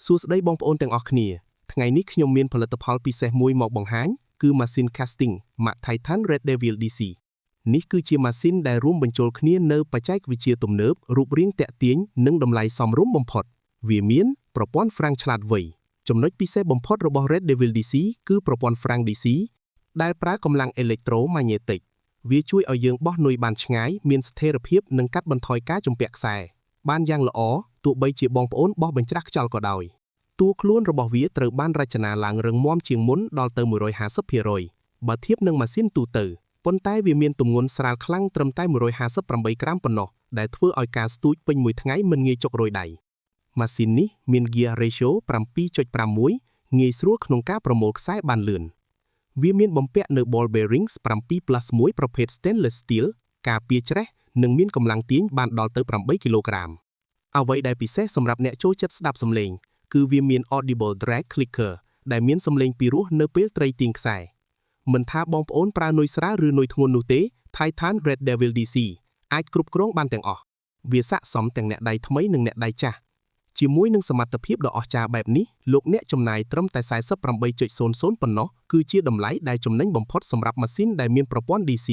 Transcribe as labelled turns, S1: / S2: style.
S1: សួស្តីបងប្អូនទាំងអស់គ្នាថ្ងៃនេះខ្ញុំមានផលិតផលពិសេសមួយមកបង្ហាញគឺម៉ាស៊ីន casting ម៉ាក Titan Red Devil DC នេះគឺជាម៉ាស៊ីនដែលរួមបញ្ចូលគ្នានៅបច្ចេកវិទ្យាទំនើបរូបរាងទាក់ទាញនិងតម្លៃសមរម្យបំផុតវាមានប្រព័ន្ធហ្វ្រាំងឆ្លាតវៃចំណុចពិសេសបំផុតរបស់ Red Devil DC គឺប្រព័ន្ធហ្វ្រាំង DC ដែលប្រើកម្លាំងអេឡិចត្រូម៉ាញ៉េទិកវាជួយឲ្យយើងបោះនុយបានឆ្ងាយមានស្ថិរភាពនិងកាត់បន្ថយការជំពាក់ខ្សែបានយ៉ាងល្អទោះបីជាបងប្អូនបោះបញ្ច្រាស់ខ្យល់ក៏ដោយតួខ្លួនរបស់វាត្រូវបានរចនាឡើងរឹងមាំជាងមុនដល់ទៅ 150% បើធៀបនឹងម៉ាស៊ីនទូទៅប៉ុន្តែវាមានទម្ងន់ស្រាលខ្លាំងត្រឹមតែ 158 ក្រាមប៉ុណ្ណោះដែលធ្វើឲ្យការស្ទូចពេញមួយថ្ងៃមិនងាយចុករយដៃម៉ាស៊ីននេះមាន Gear Ratio 7.51 ងាយស្រួលក្នុងការប្រមូលខ្សែបានលឿនវាមានបំពាក់នៅ Ball Bearings 7+1 ប្រភេទ Stainless Steel ការពារច្រេះនិងមានកម្លាំងទាញបានដល់ទៅ8គីឡូក្រាមអ្វីដែលពិសេសសម្រាប់អ្នកចូលចិត្តស្ដាប់សំឡេងគឺវាមាន Audible Drag Clicker ដែលមានសំឡេងពីរោះនៅពេលត្រីទាញខ្សែមិនថាបងប្អូនប្រើនុយស្រាលឬនុយធ្ងន់នោះទេ Titan Red Devil DC អាចគ្រប់គ្រងបានទាំងអស់វាស័ក្តិសមទាំងអ្នកដៃថ្មីនិងអ្នកដៃចាស់ជាមួយនឹងសមត្ថភាពដ៏អស្ចារ្យបែបនេះលោកអ្នកចំណាយត្រឹមតែ 48.00 ប៉ុណ្ណោះគឺជាតម្លៃដែលចំណេញបំផុតសម្រាប់ម៉ាស៊ីនដែលមានប្រព័ន្ធ DC